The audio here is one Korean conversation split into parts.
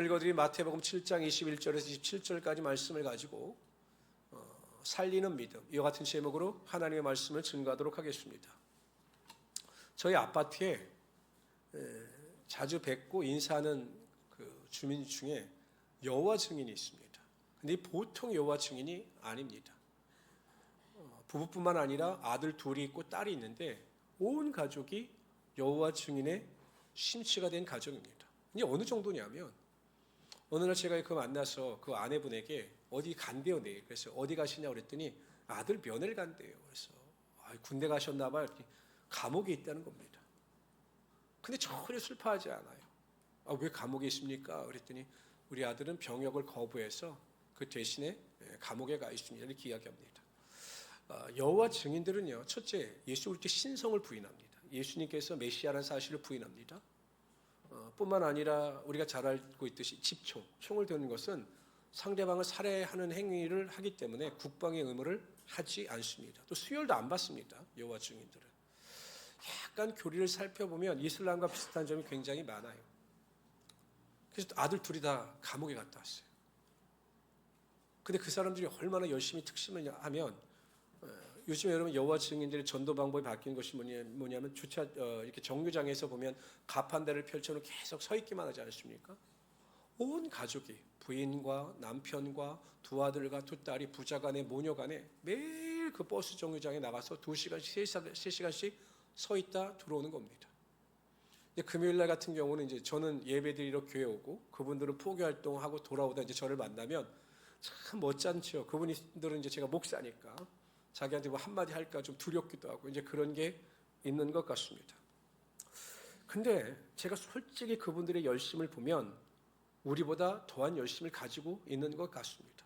읽어드린 마태복음 7장 21절에서 27절까지 말씀을 가지고 살리는 믿음, 이와 같은 제목으로 하나님의 말씀을 증거하도록 하겠습니다. 저희 아파트에 자주 뵙고 인사하는 그 주민 중에 여호와 증인이 있습니다. 근데 보통 여호와 증인이 아닙니다. 부부뿐만 아니라 아들 둘이 있고 딸이 있는데 온 가족이 여호와 증인의 심취가 된 가정입니다. 이게 어느 정도냐면 어느 날 제가 그 만나서 그 아내분에게 어디 간대요 내일. 그래서 어디 가시냐고 그랬더니 아들 면회를 간대요. 그래서 군대 가셨나 봐요. 감옥에 있다는 겁니다. 근데 전혀 슬퍼하지 않아요. 왜 감옥에 있습니까? 그랬더니 우리 아들은 병역을 거부해서 그 대신에 감옥에 가 있습니다. 이렇게 이야기합니다. 여호와 증인들은요, 첫째 예수 그리스도의 신성을 부인합니다. 예수님께서 메시아라는 사실을 부인합니다. 뿐만 아니라 우리가 잘 알고 있듯이 집총, 총을 드는 것은 상대방을 살해하는 행위를 하기 때문에 국방의 의무를 하지 않습니다. 또 수혈도 안 받습니다. 여호와 증인들은. 약간 교리를 살펴보면 이슬람과 비슷한 점이 굉장히 많아요. 그래서 아들 둘이 다 감옥에 갔다 왔어요. 근데 그 사람들이 얼마나 열심히 특심을 하면 요즘에 여러분 여호와 증인들의 전도 방법이 바뀐 것이 뭐냐면 이렇게 정류장에서 보면 가판대를 펼쳐놓고 계속 서 있기만 하지 않습니까? 온 가족이 부인과 남편과 두 아들과 두 딸이 부자간에 모녀간에 매일 그 버스 정류장에 나가서 2시간씩 3시간씩 서 있다 들어오는 겁니다. 금요일 날 같은 경우는 이제 저는 예배드리러 교회 오고 그분들은 포교 활동하고 돌아오다 이제 저를 만나면 참 멋지죠. 그분들은 이제 제가 목사니까 자기한테 뭐 한마디 할까 좀 두렵기도 하고 이제 그런 게 있는 것 같습니다. 근데 제가 솔직히 그분들의 열심을 보면 우리보다 더한 열심을 가지고 있는 것 같습니다.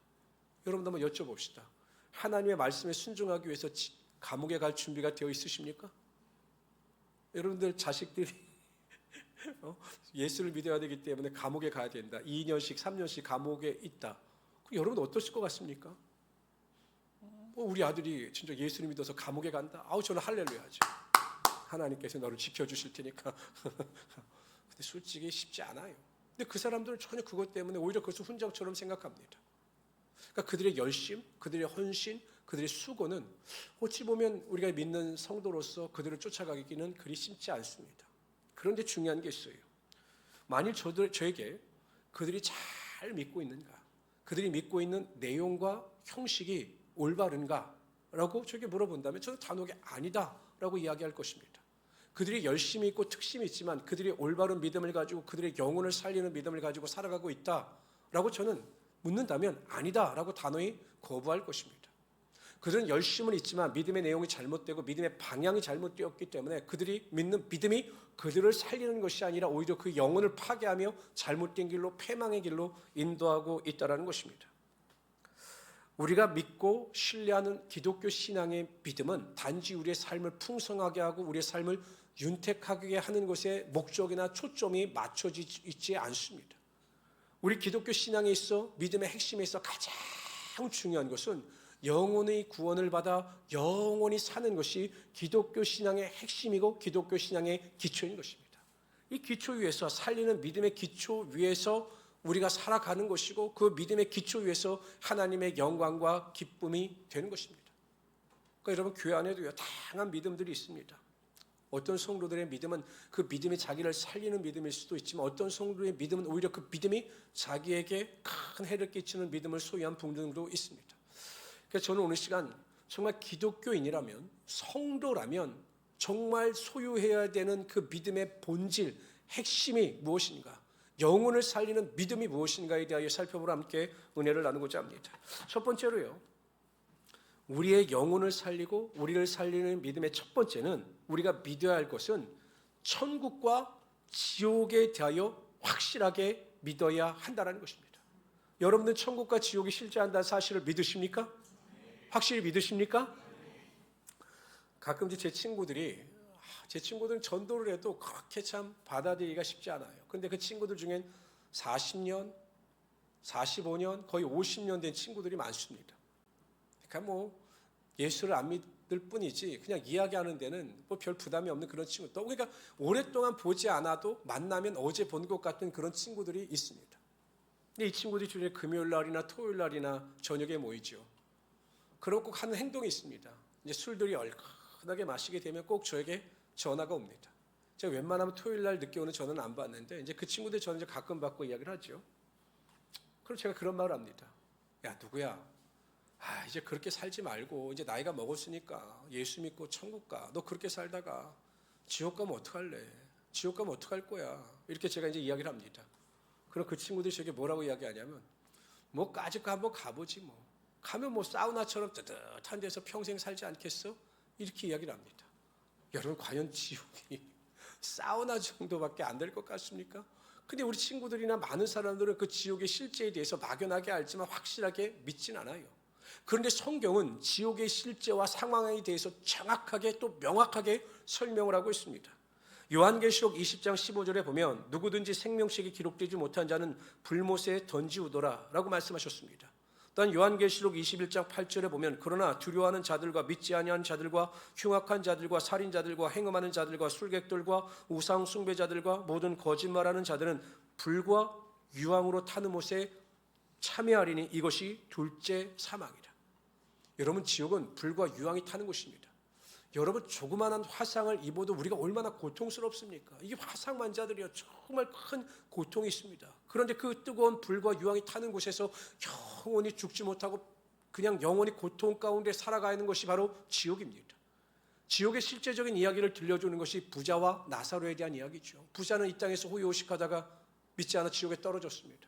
여러분도 한번 여쭤봅시다. 하나님의 말씀에 순종하기 위해서 감옥에 갈 준비가 되어 있으십니까? 여러분들 자식들이 예수를 믿어야 되기 때문에 감옥에 가야 된다. 2년씩 3년씩 감옥에 있다. 그럼 여러분 어떠실 것 같습니까? 우리 아들이 진짜 예수를 믿어서 감옥에 간다? 저는 할렐루야 하죠. 하나님께서 너를 지켜주실 테니까. 근데 솔직히 쉽지 않아요. 근데 그 사람들은 전혀 그것 때문에 오히려 그것을 훈장처럼 생각합니다. 그러니까 그들의 열심, 그들의 헌신, 그들의 수고는 어찌 보면 우리가 믿는 성도로서 그들을 쫓아가기는 그리 쉽지 않습니다. 그런데 중요한 게 있어요. 만일 저에게 그들이 잘 믿고 있는가, 그들이 믿고 있는 내용과 형식이 올바른가? 라고 저에게 물어본다면 저는 단호하게 아니다 라고 이야기할 것입니다. 그들이 열심히 있고 특심이 있지만 그들이 올바른 믿음을 가지고 그들의 영혼을 살리는 믿음을 가지고 살아가고 있다 라고 저는 묻는다면 아니다 라고 단호히 거부할 것입니다. 그들은 열심은 있지만 믿음의 내용이 잘못되고 믿음의 방향이 잘못되었기 때문에 그들이 믿는 믿음이 그들을 살리는 것이 아니라 오히려 그 영혼을 파괴하며 잘못된 길로 패망의 길로 인도하고 있다는 것입니다. 우리가 믿고 신뢰하는 기독교 신앙의 믿음은 단지 우리의 삶을 풍성하게 하고 우리의 삶을 윤택하게 하는 것에 목적이나 초점이 맞춰져 있지 않습니다. 우리 기독교 신앙에 있어 믿음의 핵심에 있어 가장 중요한 것은 영혼의 구원을 받아 영원히 사는 것이 기독교 신앙의 핵심이고 기독교 신앙의 기초인 것입니다. 이 기초 위에서 살리는 믿음의 기초 위에서 우리가 살아가는 것이고 그 믿음의 기초 위에서 하나님의 영광과 기쁨이 되는 것입니다. 그러니까 여러분 교회 안에도요 다양한 믿음들이 있습니다. 어떤 성도들의 믿음은 그 믿음이 자기를 살리는 믿음일 수도 있지만 어떤 성도의 믿음은 오히려 그 믿음이 자기에게 큰 해를 끼치는 믿음을 소유한 분들도 있습니다. 그래서 저는 오늘 시간 정말 기독교인이라면 성도라면 정말 소유해야 되는 그 믿음의 본질, 핵심이 무엇인가? 영혼을 살리는 믿음이 무엇인가에 대하여 살펴보러 함께 은혜를 나누고자 합니다. 첫 번째로요, 우리의 영혼을 살리고 우리를 살리는 믿음의 첫 번째는 우리가 믿어야 할 것은 천국과 지옥에 대하여 확실하게 믿어야 한다는 것입니다. 여러분은 천국과 지옥이 실존한다는 사실을 믿으십니까? 확실히 믿으십니까? 가끔 제 친구들은 전도를 해도 그렇게 참 받아들이기가 쉽지 않아요. 근데 그 친구들 중엔 40년, 45년, 거의 50년 된 친구들이 많습니다. 그러니까 예수를 안 믿을 뿐이지 그냥 이야기하는 데는 별 부담이 없는 그런 친구. 또 그러니까 오랫동안 보지 않아도 만나면 어제 본 것 같은 그런 친구들이 있습니다. 근데 이 친구들이 주중에 금요일 날이나 토요일 날이나 저녁에 모이죠. 그럼 꼭 하는 행동이 있습니다. 이제 술들이 얼큰하게 마시게 되면 꼭 저에게 전화가 옵니다. 제가 웬만하면 토요일 날 늦게 오는 전화는 안 받는데 이제 그 친구들 저는 이제 가끔 받고 이야기를 하죠. 그럼 제가 그런 말을 합니다. 야, 누구야? 이제 그렇게 살지 말고 이제 나이가 먹었으니까 예수 믿고 천국 가. 너 그렇게 살다가 지옥 가면 어떡할래? 지옥 가면 어떡할 거야? 이렇게 제가 이제 이야기를 합니다. 그럼 그 친구들이 저에게 뭐라고 이야기하냐면 뭐 까짓 거 한번 가보지 뭐. 가면 뭐 사우나처럼 뜨뜻한 데서 평생 살지 않겠어? 이렇게 이야기를 합니다. 여러분 과연 지옥이 사우나 정도밖에 안 될 것 같습니까? 근데 우리 친구들이나 많은 사람들은 그 지옥의 실제에 대해서 막연하게 알지만 확실하게 믿진 않아요. 그런데 성경은 지옥의 실제와 상황에 대해서 정확하게 또 명확하게 설명을 하고 있습니다. 요한계시록 20장 15절에 보면 누구든지 생명책이 기록되지 못한 자는 불못에 던지우더라 라고 말씀하셨습니다. 또한 요한계시록 21장 8절에 보면 그러나 두려워하는 자들과 믿지 아니하는 자들과 흉악한 자들과 살인자들과 행음하는 자들과 술객들과 우상 숭배자들과 모든 거짓말하는 자들은 불과 유황으로 타는 못에 참여하리니 이것이 둘째 사망이라. 여러분 지옥은 불과 유황이 타는 곳입니다. 여러분 조그마한 화상을 입어도 우리가 얼마나 고통스럽습니까? 이게 화상만자들이요 정말 큰 고통이 있습니다. 그런데 그 뜨거운 불과 유황이 타는 곳에서 영원히 죽지 못하고 그냥 영원히 고통 가운데 살아가는 것이 바로 지옥입니다. 지옥의 실제적인 이야기를 들려주는 것이 부자와 나사로에 대한 이야기죠. 부자는 이 땅에서 호의호식하다가 믿지 않아 지옥에 떨어졌습니다.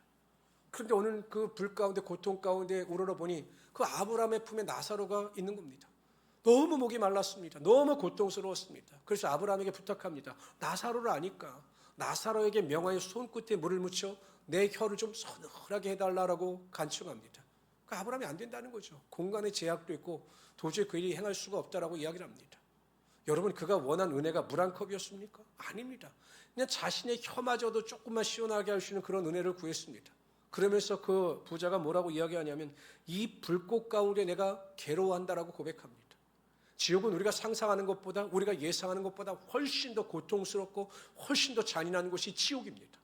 그런데 오늘 그 불 가운데 고통 가운데 우러러보니 그 아브라함의 품에 나사로가 있는 겁니다. 너무 목이 말랐습니다. 너무 고통스러웠습니다. 그래서 아브라함에게 부탁합니다. 나사로를 아니까 나사로에게 명하여 손끝에 물을 묻혀 내 혀를 좀 서늘하게 해달라고 간청합니다. 그 아브라함이 안 된다는 거죠. 공간의 제약도 있고 도저히 그 일이 행할 수가 없다라고 이야기를 합니다. 여러분 그가 원한 은혜가 물 한 컵이었습니까? 아닙니다. 그냥 자신의 혀마저도 조금만 시원하게 할 수 있는 그런 은혜를 구했습니다. 그러면서 그 부자가 뭐라고 이야기하냐면 이 불꽃 가운데 내가 괴로워한다라고 고백합니다. 지옥은 우리가 상상하는 것보다 우리가 예상하는 것보다 훨씬 더 고통스럽고 훨씬 더 잔인한 곳이 지옥입니다.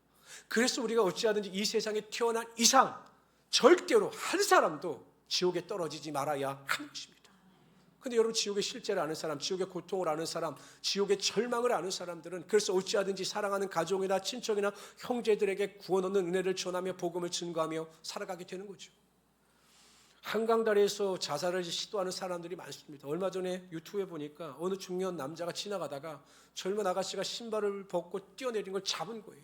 그래서 우리가 어찌하든지 이 세상에 태어난 이상 절대로 한 사람도 지옥에 떨어지지 말아야 하는 것입니다. 그런데 여러분 지옥의 실제를 아는 사람, 지옥의 고통을 아는 사람, 지옥의 절망을 아는 사람들은 그래서 어찌하든지 사랑하는 가족이나 친척이나 형제들에게 구원 얻는 은혜를 전하며 복음을 증거하며 살아가게 되는 거죠. 한강다리에서 자살을 시도하는 사람들이 많습니다. 얼마 전에 유튜브에 보니까 어느 중년 남자가 지나가다가 젊은 아가씨가 신발을 벗고 뛰어내린 걸 잡은 거예요.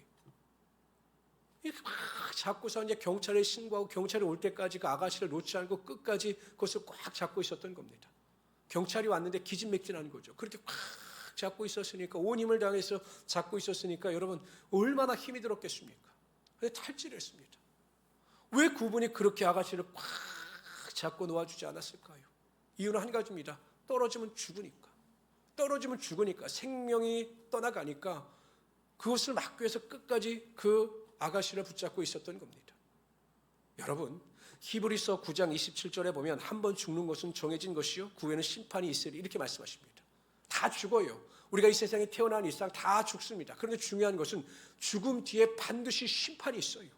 이렇게 막 잡고서 이제 경찰에 신고하고 경찰이 올 때까지 그 아가씨를 놓지 않고 끝까지 그것을 꽉 잡고 있었던 겁니다. 경찰이 왔는데 기진맥진한 거죠. 그렇게 꽉 잡고 있었으니까 온 힘을 당해서 잡고 있었으니까 여러분 얼마나 힘이 들었겠습니까? 근데 탈진했습니다. 왜 그분이 그렇게 아가씨를 꽉 잡고 놓아주지 않았을까요? 이유는 한 가지입니다. 떨어지면 죽으니까. 떨어지면 죽으니까. 생명이 떠나가니까 그것을 막기 위해서 끝까지 그 아가씨를 붙잡고 있었던 겁니다. 여러분 히브리서 9장 27절에 보면 한 번 죽는 것은 정해진 것이요 그 후에는 심판이 있으리 이렇게 말씀하십니다. 다 죽어요. 우리가 이 세상에 태어난 이상 다 죽습니다. 그런데 중요한 것은 죽음 뒤에 반드시 심판이 있어요.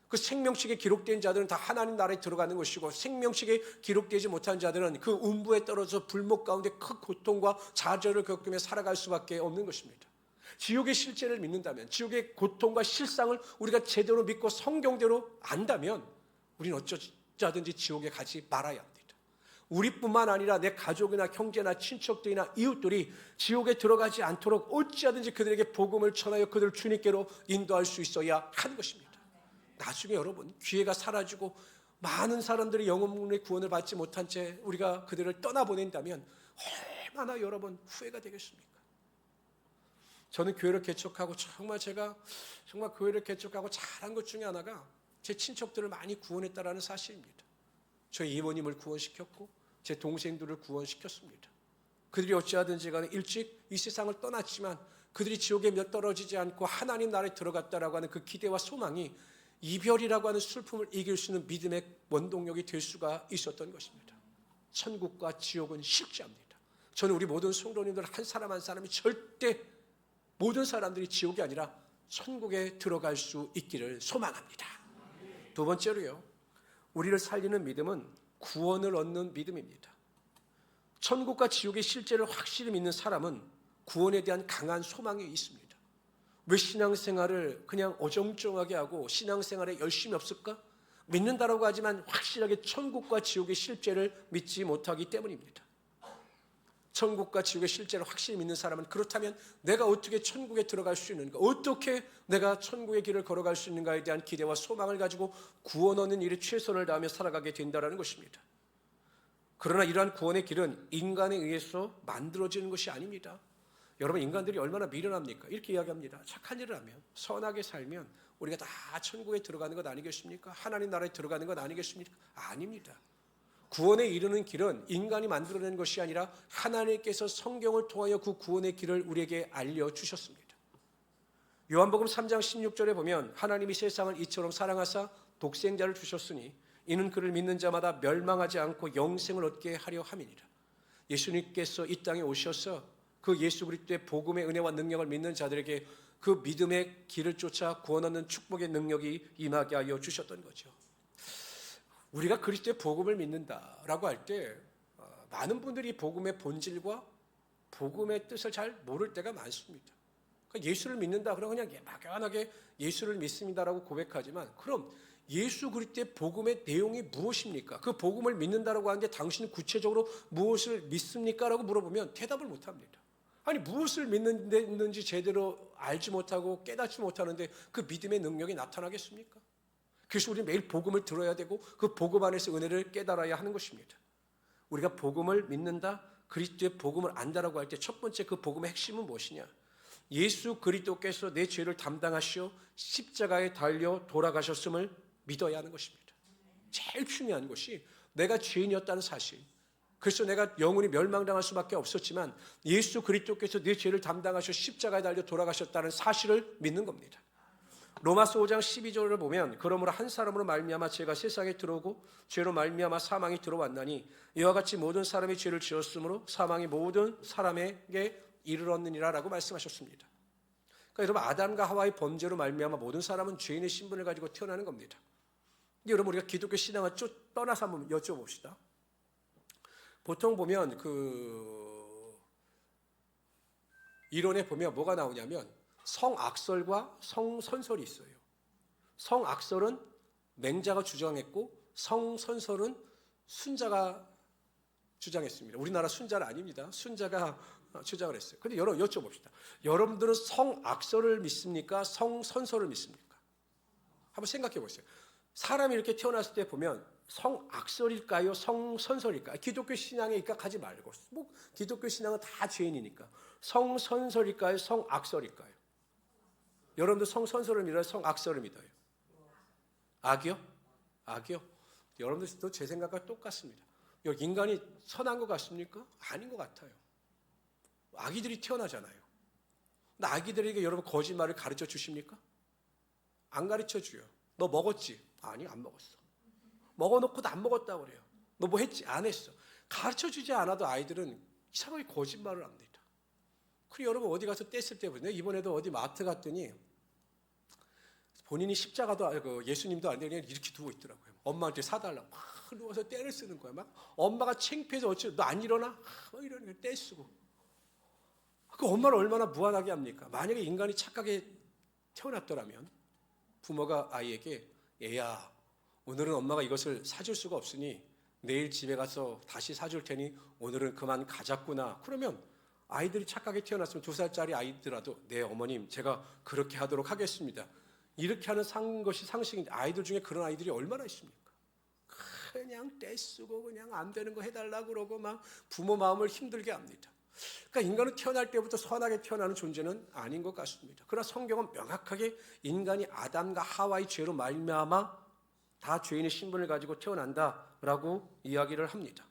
그 생명책에 기록된 자들은 다 하나님 나라에 들어가는 것이고 생명책에 기록되지 못한 자들은 그 음부에 떨어져 불목 가운데 큰 고통과 좌절을 겪으며 살아갈 수밖에 없는 것입니다. 지옥의 실제를 믿는다면 지옥의 고통과 실상을 우리가 제대로 믿고 성경대로 안다면 우리는 어쩌자든지 지옥에 가지 말아야 합니다. 우리뿐만 아니라 내 가족이나 형제나 친척들이나 이웃들이 지옥에 들어가지 않도록 어찌하든지 그들에게 복음을 전하여 그들을 주님께로 인도할 수 있어야 하는 것입니다. 나중에 여러분 기회가 사라지고 많은 사람들이 영혼의 구원을 받지 못한 채 우리가 그들을 떠나보낸다면 얼마나 여러분 후회가 되겠습니까? 저는 교회를 개척하고 제가 교회를 개척하고 잘한 것 중에 하나가 제 친척들을 많이 구원했다라는 사실입니다. 저희 이모님을 구원시켰고 제 동생들을 구원시켰습니다. 그들이 어찌하든지 간에 일찍 이 세상을 떠났지만 그들이 지옥에 떨어지지 않고 하나님 나라에 들어갔다라고 하는 그 기대와 소망이 이별이라고 하는 슬픔을 이길 수 있는 믿음의 원동력이 될 수가 있었던 것입니다. 천국과 지옥은 실제합니다. 저는 우리 모든 성도님들 한 사람 한 사람이 절대 모든 사람들이 지옥이 아니라 천국에 들어갈 수 있기를 소망합니다. 두 번째로요, 우리를 살리는 믿음은 구원을 얻는 믿음입니다. 천국과 지옥의 실제를 확실히 믿는 사람은 구원에 대한 강한 소망이 있습니다. 왜 신앙생활을 그냥 어정쩡하게 하고 신앙생활에 열심히 없을까? 믿는다라고 하지만 확실하게 천국과 지옥의 실제를 믿지 못하기 때문입니다. 천국과 지옥의 실제를 확실히 믿는 사람은 그렇다면 내가 어떻게 천국에 들어갈 수 있는가? 어떻게 내가 천국의 길을 걸어갈 수 있는가에 대한 기대와 소망을 가지고 구원 얻는 일에 최선을 다하며 살아가게 된다는 것입니다. 그러나 이러한 구원의 길은 인간에 의해서 만들어지는 것이 아닙니다. 여러분, 인간들이 얼마나 미련합니까? 이렇게 이야기합니다. 착한 일을 하면, 선하게 살면 우리가 다 천국에 들어가는 것 아니겠습니까? 하나님 나라에 들어가는 것 아니겠습니까? 아닙니다. 구원에 이르는 길은 인간이 만들어낸 것이 아니라 하나님께서 성경을 통하여 그 구원의 길을 우리에게 알려주셨습니다. 요한복음 3장 16절에 보면 하나님이 세상을 이처럼 사랑하사 독생자를 주셨으니 이는 그를 믿는 자마다 멸망하지 않고 영생을 얻게 하려 함이니라. 예수님께서 이 땅에 오셔서 그 예수 그리스도의 복음의 은혜와 능력을 믿는 자들에게 그 믿음의 길을 쫓아 구원 얻는 축복의 능력이 임하게 하여 주셨던 거죠. 우리가 그리스도의 복음을 믿는다라고 할 때 많은 분들이 복음의 본질과 복음의 뜻을 잘 모를 때가 많습니다. 그러니까 예수를 믿는다 그러면 그냥 막연하게 예수를 믿습니다라고 고백하지만, 그럼 예수 그리스도의 복음의 내용이 무엇입니까? 그 복음을 믿는다라고 하는데 당신은 구체적으로 무엇을 믿습니까? 라고 물어보면 대답을 못합니다. 아니, 무엇을 믿는지 제대로 알지 못하고 깨닫지 못하는데 그 믿음의 능력이 나타나겠습니까? 그래서 우리는 매일 복음을 들어야 되고 그 복음 안에서 은혜를 깨달아야 하는 것입니다. 우리가 복음을 믿는다, 그리스도의 복음을 안다라고 할 때 첫 번째 그 복음의 핵심은 무엇이냐? 예수 그리스도께서 내 죄를 담당하시어 십자가에 달려 돌아가셨음을 믿어야 하는 것입니다. 제일 중요한 것이 내가 죄인이었다는 사실, 그래서 내가 영원히 멸망당할 수밖에 없었지만 예수 그리스도께서 내 죄를 담당하셔 십자가에 달려 돌아가셨다는 사실을 믿는 겁니다. 로마서 5장 12절을 보면 그러므로 한 사람으로 말미암아 죄가 세상에 들어오고 죄로 말미암아 사망이 들어왔나니 이와 같이 모든 사람이 죄를 지었으므로 사망이 모든 사람에게 이르렀느니라 라고 말씀하셨습니다. 그러니까 여러분, 아담과 하와의 범죄로 말미암아 모든 사람은 죄인의 신분을 가지고 태어나는 겁니다. 여러분, 우리가 기독교 신앙을 떠나서 한번 여쭤봅시다. 보통 보면 그 이론에 보면 뭐가 나오냐면 성악설과 성선설이 있어요. 성악설은 맹자가 주장했고 성선설은 순자가 주장했습니다. 우리나라 순자는 아닙니다. 순자가 주장을 했어요. 그런데 여쭤봅시다. 여러분들은 성악설을 믿습니까? 성선설을 믿습니까? 한번 생각해 보세요. 사람이 이렇게 태어났을 때 보면 성악설일까요? 성선설일까요? 기독교 신앙에 입각하지 말고, 뭐 기독교 신앙은 다 죄인이니까 성선설일까요? 성악설일까요? 여러분들 성선설을 믿어요? 성악설을 믿어요? 악이요? 악이요? 여러분들도 제 생각과 똑같습니다. 인간이 선한 것 같습니까? 아닌 것 같아요. 아기들이 태어나잖아요. 근데 아기들에게 여러분 거짓말을 가르쳐 주십니까? 안 가르쳐 줘요. 너 먹었지? 아니, 안 먹었어. 먹어놓고도 안 먹었다고 그래요. 너 뭐 했지? 안 했어. 가르쳐 주지 않아도 아이들은 이상하게 거짓말을 합니다. 그리고 여러분 어디 가서 뗐을 때 보세요. 이번에도 어디 마트 갔더니 본인이 십자가도 알고 예수님도 안 되고 그냥 이렇게 두고 있더라고요. 엄마한테 사달라고 막 누워서 떼를 쓰는 거야. 막 엄마가 창피해서 어찌 너 안 일어나? 이러는 거야. 떼 쓰고. 그 엄마를 얼마나 무한하게 합니까? 만약에 인간이 착하게 태어났더라면 부모가 아이에게 얘야, 오늘은 엄마가 이것을 사줄 수가 없으니 내일 집에 가서 다시 사줄 테니 오늘은 그만 가자꾸나. 그러면 아이들이 착하게 태어났으면 2살짜리 아이더라도 네 어머님 제가 그렇게 하도록 하겠습니다. 이렇게 하는 것이 상식인데 아이들 중에 그런 아이들이 얼마나 있습니까? 그냥 떼쓰고 그냥 안 되는 거 해달라고 그러고 막 부모 마음을 힘들게 합니다. 그러니까 인간은 태어날 때부터 선하게 태어나는 존재는 아닌 것 같습니다. 그러나 성경은 명확하게 인간이 아담과 하와의 죄로 말미암아 다 죄인의 신분을 가지고 태어난다라고 이야기를 합니다.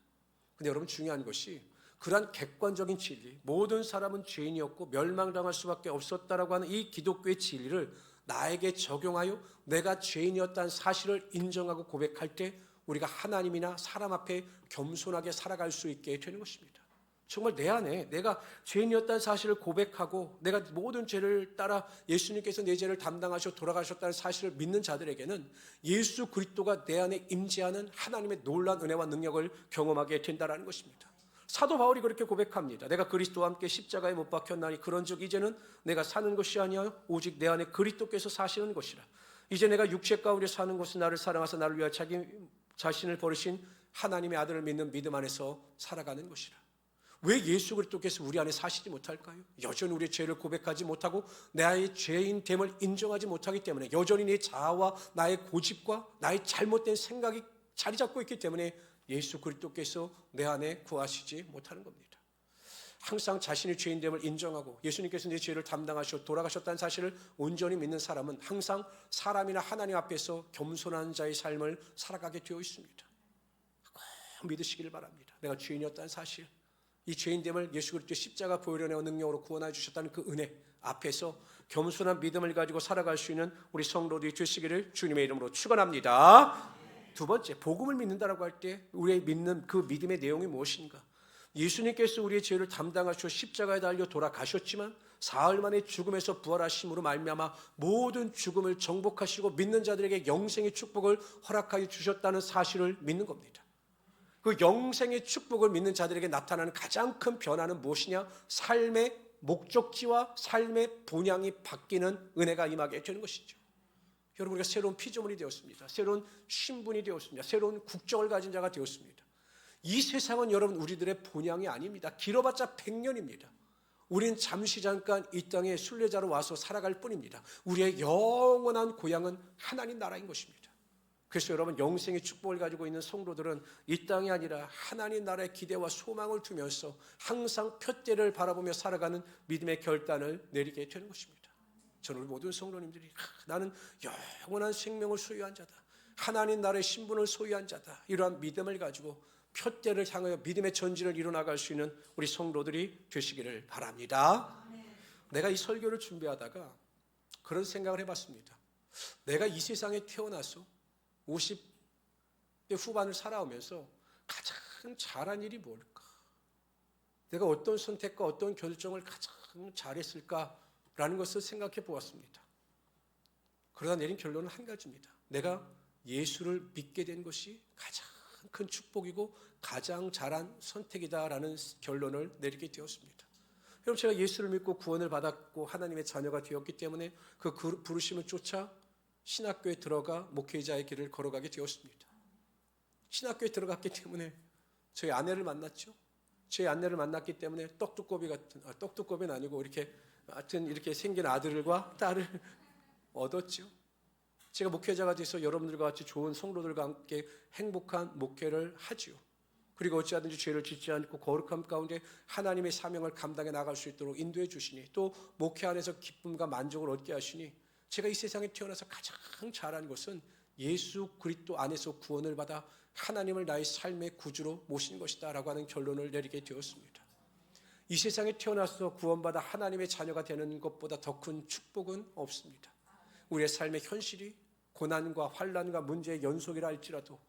근데 여러분, 중요한 것이 그러한 객관적인 진리, 모든 사람은 죄인이었고 멸망당할 수밖에 없었다라고 하는 이 기독교의 진리를 나에게 적용하여 내가 죄인이었다는 사실을 인정하고 고백할 때 우리가 하나님이나 사람 앞에 겸손하게 살아갈 수 있게 되는 것입니다. 정말 내 안에 내가 죄인이었다는 사실을 고백하고 내가 모든 죄를 따라 예수님께서 내 죄를 담당하셔 돌아가셨다는 사실을 믿는 자들에게는 예수 그리스도가 내 안에 임재하는 하나님의 놀라운 은혜와 능력을 경험하게 된다는 것입니다. 사도 바울이 그렇게 고백합니다. 내가 그리스도와 함께 십자가에 못 박혔나니 그런즉 이제는 내가 사는 것이 아니요 오직 내 안에 그리스도께서 사시는 것이라. 이제 내가 육체 가운데 사는 것은 나를 사랑하사 나를 위하여 자기 자신을 버리신 하나님의 아들을 믿는 믿음 안에서 살아가는 것이라. 왜 예수 그리스도께서 우리 안에 사시지 못할까요? 여전히 우리의 죄를 고백하지 못하고 나의 죄인됨을 인정하지 못하기 때문에, 여전히 내 자아와 나의 고집과 나의 잘못된 생각이 자리 잡고 있기 때문에 예수 그리스도께서 내 안에 구하시지 못하는 겁니다. 항상 자신의 죄인됨을 인정하고 예수님께서 내 죄를 담당하시고 돌아가셨다는 사실을 온전히 믿는 사람은 항상 사람이나 하나님 앞에서 겸손한 자의 삶을 살아가게 되어 있습니다. 꼭 믿으시길 바랍니다. 내가 죄인이었다는 사실, 이 죄인됨을 예수 그리스도의 십자가 보혈의 능력으로 구원해 주셨다는 그 은혜 앞에서 겸손한 믿음을 가지고 살아갈 수 있는 우리 성도들이 되시기를 주님의 이름으로 축원합니다. 두 번째, 복음을 믿는다라고 할 때 우리의 믿는 그 믿음의 내용이 무엇인가? 예수님께서 우리의 죄를 담당하시고 십자가에 달려 돌아가셨지만 사흘 만에 죽음에서 부활하심으로 말미암아 모든 죽음을 정복하시고 믿는 자들에게 영생의 축복을 허락하여 주셨다는 사실을 믿는 겁니다. 그 영생의 축복을 믿는 자들에게 나타나는 가장 큰 변화는 무엇이냐? 삶의 목적지와 삶의 본향이 바뀌는 은혜가 임하게 되는 것이죠. 여러분, 우리가 새로운 피조물이 되었습니다. 새로운 신분이 되었습니다. 새로운 국적을 가진 자가 되었습니다. 이 세상은 여러분 우리들의 본향이 아닙니다. 길어봤자 100년입니다. 우리는 잠시 잠깐 이 땅에 순례자로 와서 살아갈 뿐입니다. 우리의 영원한 고향은 하나님 나라인 것입니다. 그래서 여러분, 영생의 축복을 가지고 있는 성도들은 이 땅이 아니라 하나님 나라의 기대와 소망을 두면서 항상 푯대를 바라보며 살아가는 믿음의 결단을 내리게 되는 것입니다. 저는 우리 모든 성도님들이 나는 영원한 생명을 소유한 자다, 하나님 나라의 신분을 소유한 자다, 이러한 믿음을 가지고 푯대를 향하여 믿음의 전진을 이뤄나갈 수 있는 우리 성도들이 되시기를 바랍니다. 내가 이 설교를 준비하다가 그런 생각을 해봤습니다. 내가 이 세상에 태어나서 50대 후반을 살아오면서 가장 잘한 일이 뭘까? 내가 어떤 선택과 어떤 결정을 가장 잘했을까라는 것을 생각해 보았습니다. 그러다 내린 결론은 한 가지입니다. 내가 예수를 믿게 된 것이 가장 큰 축복이고 가장 잘한 선택이다라는 결론을 내리게 되었습니다. 여러분, 제가 예수를 믿고 구원을 받았고 하나님의 자녀가 되었기 때문에 그 부르심을 쫓아 신학교에 들어가 목회자의 길을 걸어가게 되었습니다. 신학교에 들어갔기 때문에 저희 아내를 만났죠. 저희 아내를 만났기 때문에 떡두꺼비 같은, 떡두꺼비는 아니고 이렇게 생긴 아들과 딸을 얻었죠. 제가 목회자가 돼서 여러분들과 같이 좋은 성도들과 함께 행복한 목회를 하지요. 그리고 어찌하든지 죄를 짓지 않고 거룩함 가운데 하나님의 사명을 감당해 나갈 수 있도록 인도해 주시니, 또 목회 안에서 기쁨과 만족을 얻게 하시니, 제가 이 세상에 태어나서 가장 잘한 것은 예수 그리스도 안에서 구원을 받아 하나님을 나의 삶의 구주로 모신 것이다 라고 하는 결론을 내리게 되었습니다. 이 세상에 태어나서 구원받아 하나님의 자녀가 되는 것보다 더 큰 축복은 없습니다. 우리의 삶의 현실이 고난과 환난과 문제의 연속이라 할지라도,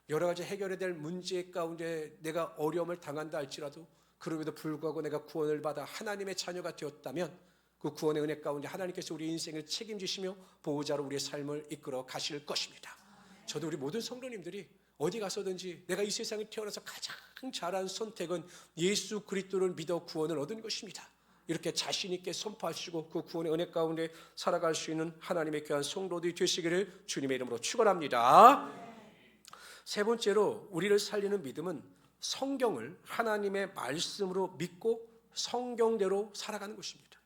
여러 가지 해결해야 될 문제 가운데 내가 어려움을 당한다 할지라도, 그럼에도 불구하고 내가 구원을 받아 하나님의 자녀가 되었다면 그 구원의 은혜 가운데 하나님께서 우리 인생을 책임지시며 보호자로 우리의 삶을 이끌어 가실 것입니다. 저도 우리 모든 성도님들이 어디 가서든지 내가 이 세상에 태어나서 가장 잘한 선택은 예수 그리스도를 믿어 구원을 얻은 것입니다, 이렇게 자신 있게 선포하시고 그 구원의 은혜 가운데 살아갈 수 있는 하나님의 귀한 성도들이 되시기를 주님의 이름으로 축원합니다. 세 번째로 우리를 살리는 믿음은 성경을 하나님의 말씀으로 믿고 성경대로 살아가는 것입니다.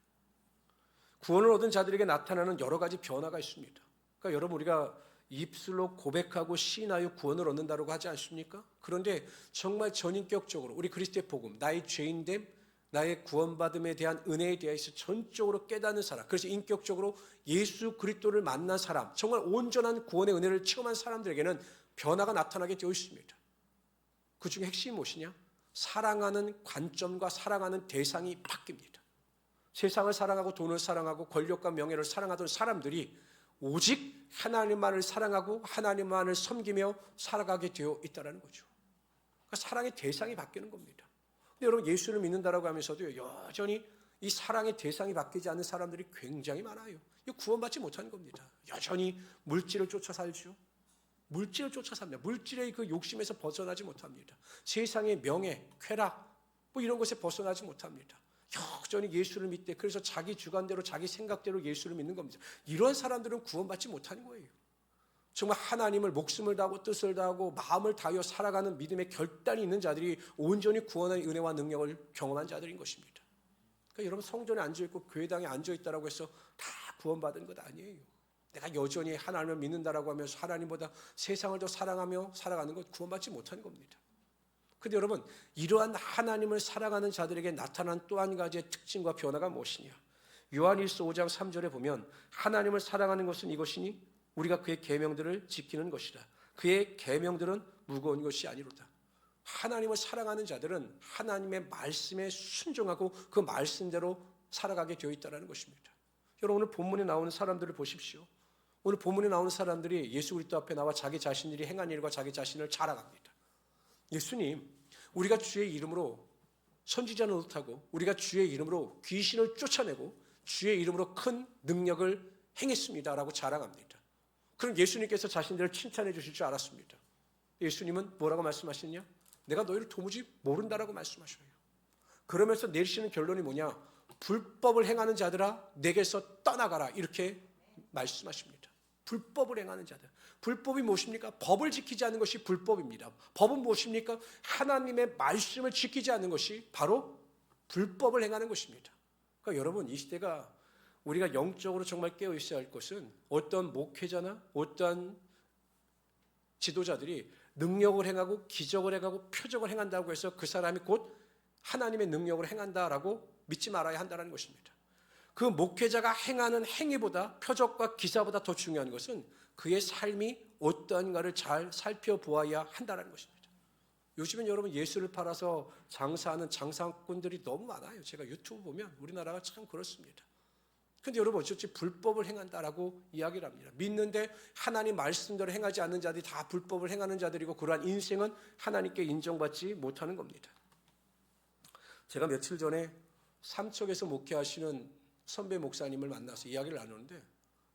구원을 얻은 자들에게 나타나는 여러 가지 변화가 있습니다. 그러니까 여러분, 우리가 입술로 고백하고 시인하여 구원을 얻는다고 하지 않습니까? 그런데 정말 전인격적으로 우리 그리스도의 복음, 나의 죄인됨, 나의 구원받음에 대한 은혜에 대해서 전적으로 깨닫는 사람, 그래서 인격적으로 예수 그리스도를 만난 사람, 정말 온전한 구원의 은혜를 체험한 사람들에게는 변화가 나타나게 되어 있습니다. 그 중에 핵심이 무엇이냐? 사랑하는 관점과 사랑하는 대상이 바뀝니다. 세상을 사랑하고 돈을 사랑하고 권력과 명예를 사랑하던 사람들이 오직 하나님만을 사랑하고 하나님만을 섬기며 살아가게 되어 있다는 거죠. 그러니까 사랑의 대상이 바뀌는 겁니다. 근데 여러분 예수를 믿는다라고 하면서도 여전히 이 사랑의 대상이 바뀌지 않는 사람들이 굉장히 많아요. 이거 구원받지 못한 겁니다. 여전히 물질을 쫓아 살죠. 물질을 쫓아 삽니다. 물질의 그 욕심에서 벗어나지 못합니다. 세상의 명예, 쾌락 뭐 이런 것에 벗어나지 못합니다. 여전히 예수를 믿되 그래서 자기 주관대로 자기 생각대로 예수를 믿는 겁니다. 이런 사람들은 구원받지 못한 거예요. 정말 하나님을 목숨을 다하고 뜻을 다하고 마음을 다하여 살아가는 믿음의 결단이 있는 자들이 온전히 구원의 은혜와 능력을 경험한 자들인 것입니다. 그러니까 여러분 성전에 앉아있고 교회당에 앉아있다라고 해서 다 구원받은 것 아니에요. 내가 여전히 하나님을 믿는다라고 하면서 하나님보다 세상을 더 사랑하며 살아가는 것 구원받지 못한 겁니다. 그런데 여러분 이러한 하나님을 사랑하는 자들에게 나타난 또 한 가지의 특징과 변화가 무엇이냐? 요한일서 5장 3절에 보면 하나님을 사랑하는 것은 이것이니 우리가 그의 계명들을 지키는 것이라. 그의 계명들은 무거운 것이 아니로다. 하나님을 사랑하는 자들은 하나님의 말씀에 순종하고 그 말씀대로 살아가게 되어 있다는 것입니다. 여러분 오늘 본문에 나오는 사람들을 보십시오. 오늘 본문에 나오는 사람들이 예수 그리스도 앞에 나와 자기 자신들이 행한 일과 자기 자신을 자랑합니다. 예수님, 우리가 주의 이름으로 선지자 노릇하고 우리가 주의 이름으로 귀신을 쫓아내고 주의 이름으로 큰 능력을 행했습니다라고 자랑합니다. 그럼 예수님께서 자신들을 칭찬해 주실 줄 알았습니다. 예수님은 뭐라고 말씀하시냐? 내가 너희를 도무지 모른다라고 말씀하셔요. 그러면서 내리시는 결론이 뭐냐? 불법을 행하는 자들아 내게서 떠나가라 이렇게 말씀하십니다. 불법을 행하는 자들. 불법이 무엇입니까? 법을 지키지 않는 것이 불법입니다. 법은 무엇입니까? 하나님의 말씀을 지키지 않는 것이 바로 불법을 행하는 것입니다. 그러니까 여러분 이 시대가 우리가 영적으로 정말 깨어 있어야 할 것은 어떤 목회자나 어떤 지도자들이 능력을 행하고 기적을 행하고 표적을 행한다고 해서 그 사람이 곧 하나님의 능력을 행한다라고 믿지 말아야 한다는 것입니다. 그 목회자가 행하는 행위보다 표적과 기사보다 더 중요한 것은 그의 삶이 어떠한가를 잘 살펴보아야 한다는 것입니다. 요즘엔 여러분 예수를 팔아서 장사하는 장사꾼들이 너무 많아요. 제가 유튜브 보면 우리나라가 참 그렇습니다. 근데 여러분 어찌 불법을 행한다라고 이야기를 합니다. 믿는데 하나님 말씀대로 행하지 않는 자들이 다 불법을 행하는 자들이고 그러한 인생은 하나님께 인정받지 못하는 겁니다. 제가 며칠 전에 삼척에서 목회하시는 선배 목사님을 만나서 이야기를 나누는데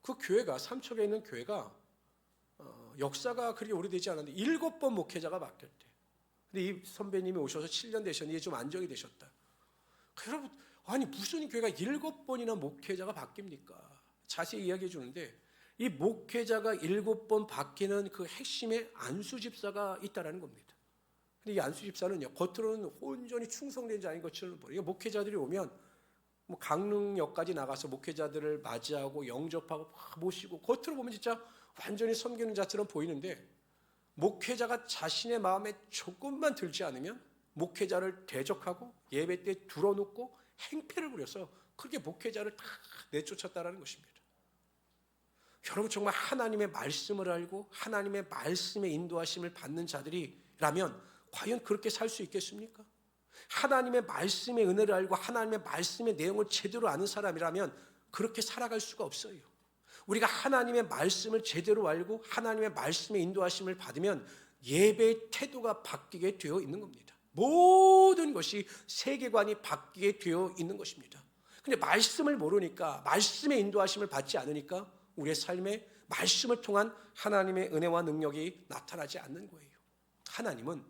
그 교회가 삼척에 있는 교회가 역사가 그렇게 오래되지 않았는데 7번 목회자가 바뀌었대. 근데 이 선배님이 오셔서 7년 되셨는데 좀 안정이 되셨다. 여러분 아니 무슨 교회가 7번이나 목회자가 바뀝니까? 자세히 이야기해 주는데 이 목회자가 7번 바뀌는 그 핵심에 안수 집사가 있다라는 겁니다. 근데 이 안수 집사는요 겉으로는 온전히 충성된 자인 것처럼 보여요. 목회자들이 오면 뭐 강릉역까지 나가서 목회자들을 맞이하고 영접하고 모시고 겉으로 보면 진짜 완전히 섬기는 자처럼 보이는데 목회자가 자신의 마음에 조금만 들지 않으면 목회자를 대적하고 예배 때 둘러놓고 행패를 부려서 그렇게 목회자를 다 내쫓았다는 것입니다. 여러분 정말 하나님의 말씀을 알고 하나님의 말씀의 인도하심을 받는 자들이라면 과연 그렇게 살 수 있겠습니까? 하나님의 말씀의 은혜를 알고 하나님의 말씀의 내용을 제대로 아는 사람이라면 그렇게 살아갈 수가 없어요. 우리가 하나님의 말씀을 제대로 알고 하나님의 말씀의 인도하심을 받으면 예배의 태도가 바뀌게 되어 있는 겁니다. 모든 것이 세계관이 바뀌게 되어 있는 것입니다. 근데 말씀을 모르니까 말씀의 인도하심을 받지 않으니까 우리의 삶에 말씀을 통한 하나님의 은혜와 능력이 나타나지 않는 거예요. 하나님은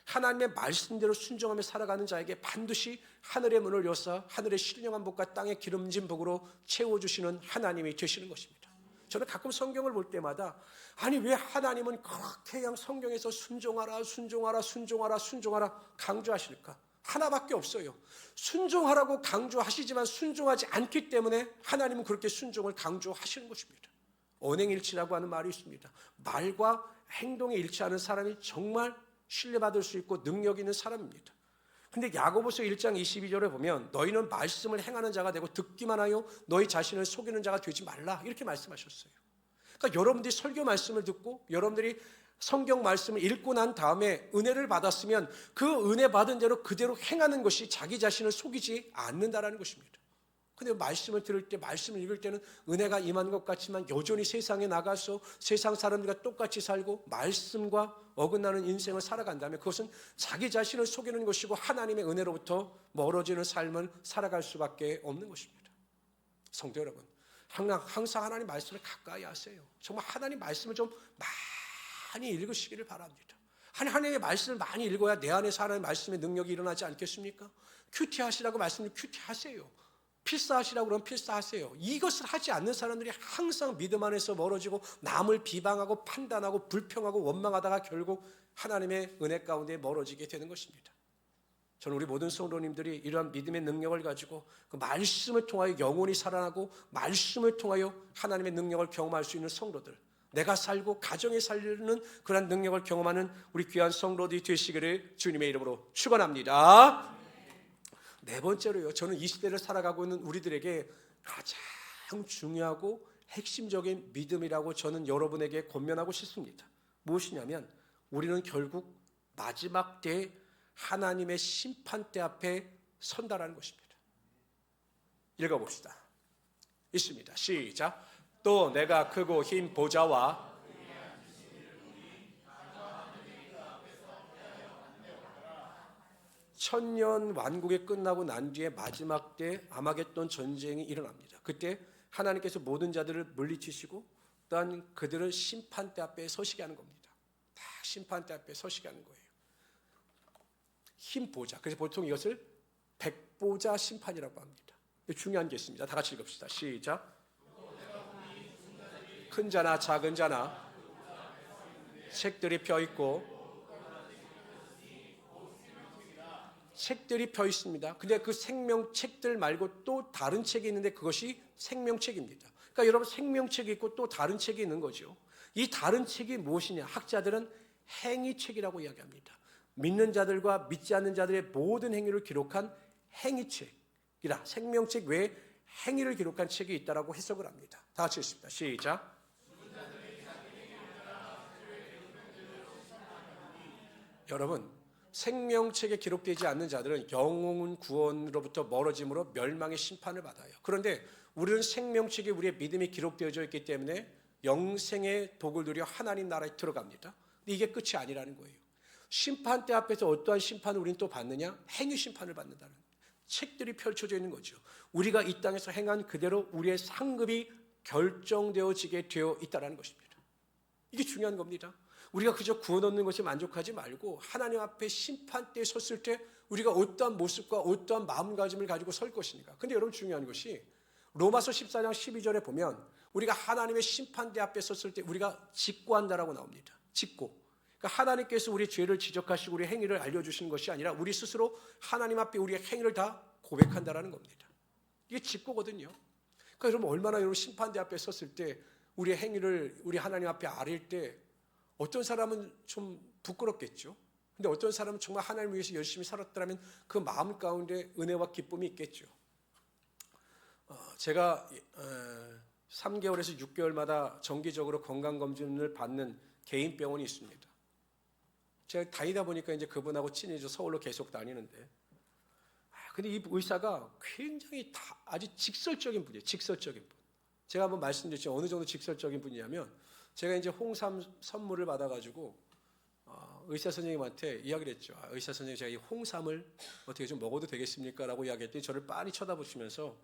하나님의 말씀대로 순종하며 살아가는 자에게 반드시 하늘의 문을 여사 하늘의 신령한 복과 땅의 기름진 복으로 채워주시는 하나님이 되시는 것입니다. 저는 가끔 성경을 볼 때마다 아니 왜 하나님은 그렇게 그냥 성경에서 순종하라 순종하라 순종하라 순종하라 강조하실까? 하나밖에 없어요. 순종하라고 강조하시지만 순종하지 않기 때문에 하나님은 그렇게 순종을 강조하시는 것입니다. 언행일치라고 하는 말이 있습니다. 말과 행동에 일치하는 사람이 정말 신뢰받을 수 있고 능력 있는 사람입니다. 근데 야고보서 1장 22절에 보면 너희는 말씀을 행하는 자가 되고 듣기만 하여 너희 자신을 속이는 자가 되지 말라 이렇게 말씀하셨어요. 그러니까 여러분들이 설교 말씀을 듣고 여러분들이 성경 말씀을 읽고 난 다음에 은혜를 받았으면 그 은혜 받은 대로 그대로 행하는 것이 자기 자신을 속이지 않는다라는 것입니다. 근데 말씀을 들을 때, 말씀을 읽을 때는 은혜가 임한 것 같지만 여전히 세상에 나가서 세상 사람들과 똑같이 살고 말씀과 어긋나는 인생을 살아간다면 그것은 자기 자신을 속이는 것이고 하나님의 은혜로부터 멀어지는 삶을 살아갈 수밖에 없는 것입니다. 성도 여러분, 항상 하나님 말씀을 가까이 하세요. 정말 하나님 말씀을 좀 많이 읽으시기를 바랍니다. 하나님의 말씀을 많이 읽어야 내 안에서 하나님의 말씀의 능력이 일어나지 않겠습니까? 큐티하시라고 말씀을 큐티하세요. 필사하시라고 그러면 필사하세요. 이것을 하지 않는 사람들이 항상 믿음 안에서 멀어지고 남을 비방하고 판단하고 불평하고 원망하다가 결국 하나님의 은혜 가운데 멀어지게 되는 것입니다. 저는 우리 모든 성도님들이 이러한 믿음의 능력을 가지고 그 말씀을 통하여 영혼이 살아나고 말씀을 통하여 하나님의 능력을 경험할 수 있는 성도들, 내가 살고 가정에 살리는 그런 능력을 경험하는 우리 귀한 성도들이 되시기를 주님의 이름으로 축원합니다. 네 번째로요, 저는 이 시대를 살아가고 있는 우리들에게 가장 중요하고 핵심적인 믿음이라고 저는 여러분에게 권면하고 싶습니다. 무엇이냐면 우리는 결국 마지막 때에 하나님의 심판대 앞에 선다라는 것입니다. 읽어봅시다. 있습니다. 시작. 또 내가 크고 흰 보좌와 천년 완국이 끝나고 난 뒤에 마지막 때 아마겟돈 전쟁이 일어납니다. 그때 하나님께서 모든 자들을 물리치시고 또한 그들을 심판대 앞에 서시게 하는 겁니다. 다 심판대 앞에 서시게 하는 거예요. 흰 보좌. 그래서 보통 이것을 백보자 심판이라고 합니다. 중요한 게 있습니다. 다 같이 읽읍시다. 시작. 큰 자나 작은 자나 책들이 펴 있고 책들이 펴 있습니다. 근데 그 생명책들 말고 또 다른 책이 있는데 그것이 생명책입니다. 그러니까 여러분 생명책이 있고 또 다른 책이 있는 거죠. 이 다른 책이 무엇이냐? 학자들은 행위책이라고 이야기합니다. 믿는 자들과 믿지 않는 자들의 모든 행위를 기록한 행위책이라 생명책 외에 행위를 기록한 책이 있다라고 해석을 합니다. 다 같이 읽습니다. 시작. 여러분 생명책에 기록되지 않는 자들은 영혼 구원으로부터 멀어짐으로 멸망의 심판을 받아요. 그런데 우리는 생명책에 우리의 믿음이 기록되어져 있기 때문에 영생의 복을 누려 하나님 나라에 들어갑니다. 근데 이게 끝이 아니라는 거예요. 심판대 앞에서 어떠한 심판을 우리는 또 받느냐? 행위 심판을 받는다는 책들이 펼쳐져 있는 거죠. 우리가 이 땅에서 행한 그대로 우리의 상급이 결정되어지게 되어 있다는 것입니다. 이게 중요한 겁니다. 우리가 그저 구원 얻는 것에 만족하지 말고 하나님 앞에 심판대에 섰을 때 우리가 어떠한 모습과 어떠한 마음가짐을 가지고 설 것인가. 근데 여러분 중요한 것이 로마서 14장 12절에 보면 우리가 하나님의 심판대 앞에 섰을 때 우리가 직고한다라고 나옵니다. 직고. 그러니까 하나님께서 우리의 죄를 지적하시고 우리의 행위를 알려주시는 것이 아니라 우리 스스로 하나님 앞에 우리의 행위를 다 고백한다라는 겁니다. 이게 직고거든요. 그러니까 여러분 얼마나 여러분 심판대 앞에 섰을 때 우리의 행위를 우리 하나님 앞에 아릴 때 어떤 사람은 좀 부끄럽겠죠. 근데 어떤 사람은 정말 하나님을 위해서 열심히 살았더라면 그 마음 가운데 은혜와 기쁨이 있겠죠. 제가 3개월에서 6개월마다 정기적으로 건강검진을 받는 개인 병원이 있습니다. 제가 다니다 보니까 이제 그분하고 친해져 서울로 계속 다니는데, 근데 이 의사가 굉장히 아주 직설적인 분이에요. 직설적인 분. 제가 한번 말씀드렸죠. 어느 정도 직설적인 분이냐면, 제가 이제 홍삼 선물을 받아가지고 의사 선생님한테 이야기를 했죠. 의사 선생님, 제가 이 홍삼을 어떻게 좀 먹어도 되겠습니까? 라고 이야기했더니 저를 빤히 쳐다보시면서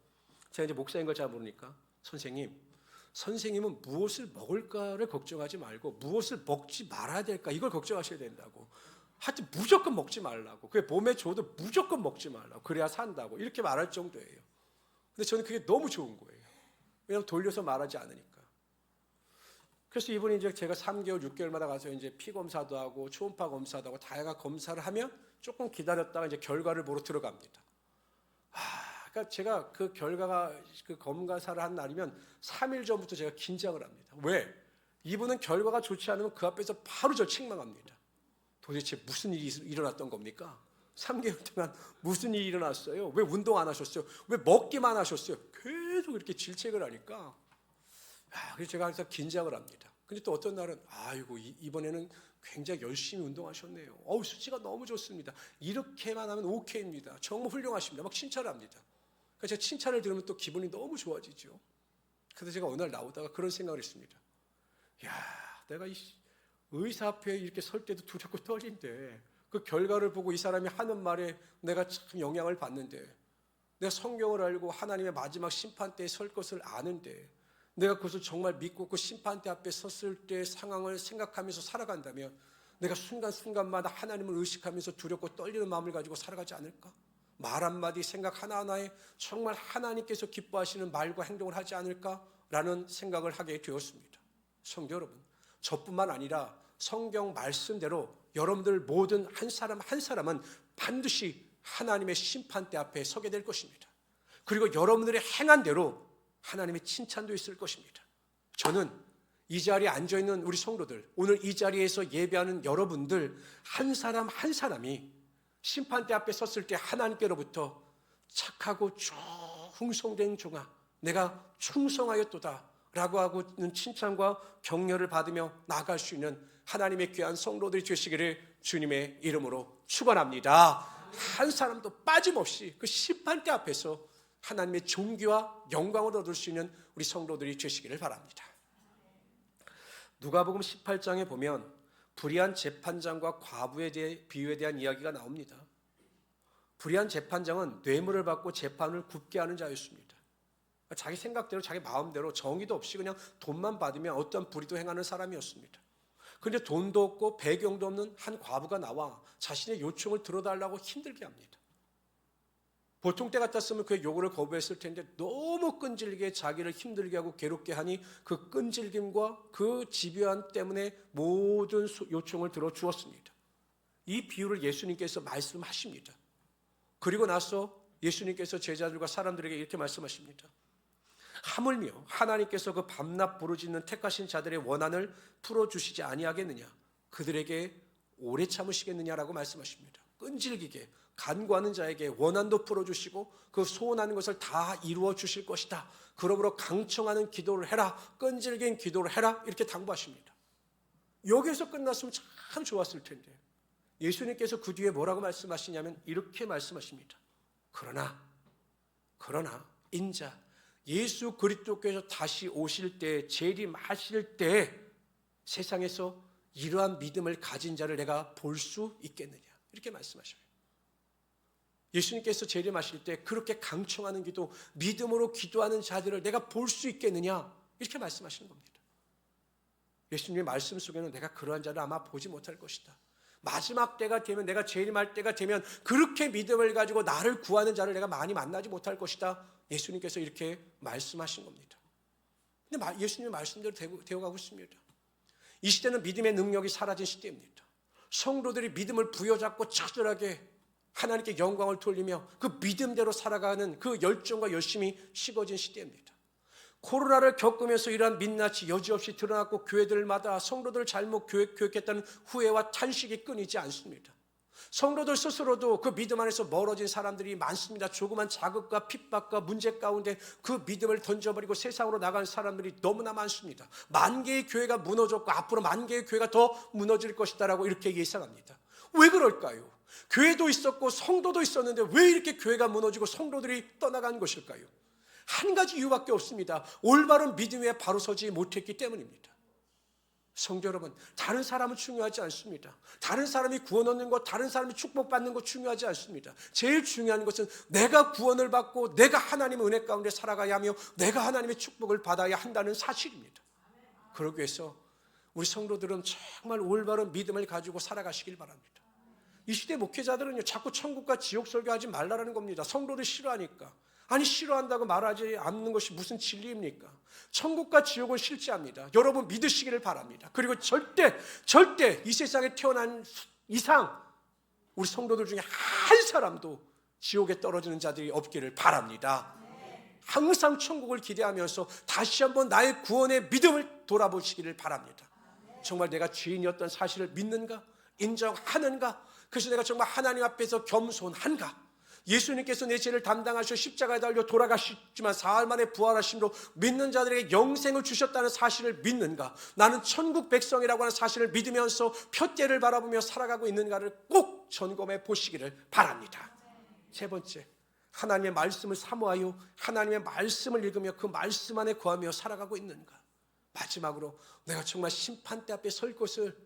제가 이제 목사인 걸 잘 모르니까 선생님은 무엇을 먹을까를 걱정하지 말고 무엇을 먹지 말아야 될까 이걸 걱정하셔야 된다고. 하여튼 무조건 먹지 말라고. 그게 몸에 좋아도 무조건 먹지 말라고. 그래야 산다고. 이렇게 말할 정도예요. 근데 저는 그게 너무 좋은 거예요. 왜냐하면 돌려서 말하지 않으니까. 그래서 이분이 이제 제가 3개월, 6개월마다 가서 이제 피 검사도 하고 초음파 검사도 하고 다양한 검사를 하면 조금 기다렸다가 이제 결과를 보러 들어갑니다. 그러니까 제가 그 결과가 그 검사를 한 날이면 3일 전부터 제가 긴장을 합니다. 왜? 이분은 결과가 좋지 않으면 그 앞에서 바로 저 책망합니다. 도대체 무슨 일이 일어났던 겁니까? 3개월 동안 무슨 일이 일어났어요? 왜 운동 안 하셨어요? 왜 먹기만 하셨어요? 계속 이렇게 질책을 하니까 그래서 제가 항상 긴장을 합니다. 근데 또 어떤 날은 아이고 이번에는 굉장히 열심히 운동하셨네요. 수치가 너무 좋습니다. 이렇게만 하면 오케이입니다. 정말 훌륭하십니다. 막 칭찬을 합니다. 그러니까 제가 칭찬을 들으면 또 기분이 너무 좋아지죠. 그래서 제가 어느 날 나오다가 그런 생각을 했습니다. 야, 내가 이 의사 앞에 이렇게 설 때도 두렵고 떨린데 그 결과를 보고 이 사람이 하는 말에 내가 참 영향을 받는데, 내가 성경을 알고 하나님의 마지막 심판대에 설 것을 아는데 내가 그것을 정말 믿고 그 심판대 앞에 섰을 때 상황을 생각하면서 살아간다면 내가 순간순간마다 하나님을 의식하면서 두렵고 떨리는 마음을 가지고 살아가지 않을까? 말 한마디, 생각 하나하나에 정말 하나님께서 기뻐하시는 말과 행동을 하지 않을까라는 생각을 하게 되었습니다. 성도 여러분, 저뿐만 아니라 성경 말씀대로 여러분들 모든 한 사람 한 사람은 반드시 하나님의 심판대 앞에 서게 될 것입니다. 그리고 여러분들의 행한 대로 하나님의 칭찬도 있을 것입니다. 저는 이 자리에 앉아있는 우리 성도들, 오늘 이 자리에서 예배하는 여러분들 한 사람 한 사람이 심판대 앞에 섰을 때 하나님께로부터 착하고 충성된 종아, 내가 충성하였도다 라고 하고는 칭찬과 격려를 받으며 나아갈 수 있는 하나님의 귀한 성도들이 되시기를 주님의 이름으로 축원합니다. 한 사람도 빠짐없이 그 심판대 앞에서 하나님의 존귀와 영광을 얻을 수 있는 우리 성도들이 되시기를 바랍니다. 누가복음 18장에 보면 불의한 재판장과 과부에 대해 비유에 대한 이야기가 나옵니다. 불의한 재판장은 뇌물을 받고 재판을 굽게 하는 자였습니다. 자기 생각대로 자기 마음대로 정의도 없이 그냥 돈만 받으면 어떤 불의도 행하는 사람이었습니다. 그런데 돈도 없고 배경도 없는 한 과부가 나와 자신의 요청을 들어달라고 힘들게 합니다. 보통 때 같았으면 그의 요구를 거부했을 텐데 너무 끈질기게 자기를 힘들게 하고 괴롭게 하니 그 끈질김과 그 집요함 때문에 모든 요청을 들어주었습니다. 이 비유를 예수님께서 말씀하십니다. 그리고 나서 예수님께서 제자들과 사람들에게 이렇게 말씀하십니다. 하물며 하나님께서 그 밤낮 부르짖는 택하신 자들의 원한을 풀어주시지 아니하겠느냐, 그들에게 오래 참으시겠느냐라고 말씀하십니다. 끈질기게 간구하는 자에게 원한도 풀어주시고 그 소원하는 것을 다 이루어 주실 것이다. 그러므로 강청하는 기도를 해라, 끈질긴 기도를 해라, 이렇게 당부하십니다. 여기에서 끝났으면 참 좋았을 텐데 예수님께서 그 뒤에 뭐라고 말씀하시냐면 이렇게 말씀하십니다. 그러나 인자 예수 그리스도께서 다시 오실 때, 재림하실 때 세상에서 이러한 믿음을 가진 자를 내가 볼 수 있겠느냐, 이렇게 말씀하셔요. 예수님께서 재림하실 때 그렇게 강청하는 기도, 믿음으로 기도하는 자들을 내가 볼 수 있겠느냐, 이렇게 말씀하시는 겁니다. 예수님의 말씀 속에는 내가 그러한 자를 아마 보지 못할 것이다. 마지막 때가 되면, 내가 재림할 때가 되면 그렇게 믿음을 가지고 나를 구하는 자를 내가 많이 만나지 못할 것이다. 예수님께서 이렇게 말씀하신 겁니다. 근데 예수님의 말씀대로 되어가고 있습니다. 이 시대는 믿음의 능력이 사라진 시대입니다. 성도들이 믿음을 부여잡고 처절하게 하나님께 영광을 돌리며 그 믿음대로 살아가는 그 열정과 열심이 식어진 시대입니다. 코로나를 겪으면서 이러한 민낯이 여지없이 드러났고 교회들마다 성도들을 잘못 교육했다는 후회와 탄식이 끊이지 않습니다. 성도들 스스로도 그 믿음 안에서 멀어진 사람들이 많습니다. 조그만 자극과 핍박과 문제 가운데 그 믿음을 던져버리고 세상으로 나간 사람들이 너무나 많습니다. 10,000개의 교회가 무너졌고 앞으로 10,000개의 교회가 더 무너질 것이다라고 이렇게 예상합니다. 왜 그럴까요? 교회도 있었고 성도도 있었는데 왜 이렇게 교회가 무너지고 성도들이 떠나간 것일까요? 한 가지 이유밖에 없습니다. 올바른 믿음 위에 바로 서지 못했기 때문입니다. 성도 여러분, 다른 사람은 중요하지 않습니다. 다른 사람이 구원 얻는 것, 다른 사람이 축복받는 것 중요하지 않습니다. 제일 중요한 것은 내가 구원을 받고 내가 하나님의 은혜 가운데 살아가야 하며 내가 하나님의 축복을 받아야 한다는 사실입니다. 그러기 위해서 우리 성도들은 정말 올바른 믿음을 가지고 살아가시길 바랍니다. 이 시대 목회자들은요, 자꾸 천국과 지옥 설교하지 말라는 겁니다. 성도들 싫어하니까. 아니, 싫어한다고 말하지 않는 것이 무슨 진리입니까? 천국과 지옥은 실제합니다. 여러분 믿으시기를 바랍니다. 그리고 절대 이 세상에 태어난 이상 우리 성도들 중에 한 사람도 지옥에 떨어지는 자들이 없기를 바랍니다. 항상 천국을 기대하면서 다시 한번 나의 구원의 믿음을 돌아보시기를 바랍니다. 정말 내가 죄인이었던 사실을 믿는가? 인정하는가? 그래서 내가 정말 하나님 앞에서 겸손한가? 예수님께서 내 죄를 담당하셔 십자가에 달려 돌아가셨지만 사흘 만에 부활하심으로 믿는 자들에게 영생을 주셨다는 사실을 믿는가? 나는 천국 백성이라고 하는 사실을 믿으면서 푯대를 바라보며 살아가고 있는가를 꼭 점검해 보시기를 바랍니다. 세 번째, 하나님의 말씀을 사모하여 하나님의 말씀을 읽으며 그 말씀 안에 거하며 살아가고 있는가? 마지막으로 내가 정말 심판대 앞에 설 것을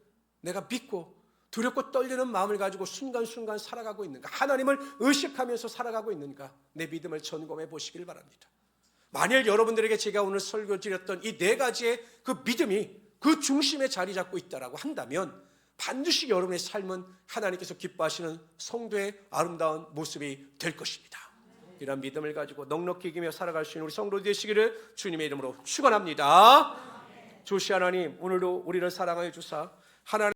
내가 믿고 두렵고 떨리는 마음을 가지고 순간순간 살아가고 있는가? 하나님을 의식하면서 살아가고 있는가? 내 믿음을 점검해 보시길 바랍니다. 만일 여러분들에게 제가 오늘 설교 드렸던 이 네 가지의 그 믿음이 그 중심에 자리 잡고 있다라고 한다면 반드시 여러분의 삶은 하나님께서 기뻐하시는 성도의 아름다운 모습이 될 것입니다. 이런 믿음을 가지고 넉넉히 이기며 살아갈 수 있는 우리 성도 되시기를 주님의 이름으로 축원합니다. 조시 하나님, 오늘도 우리를 사랑하여 주사 하나님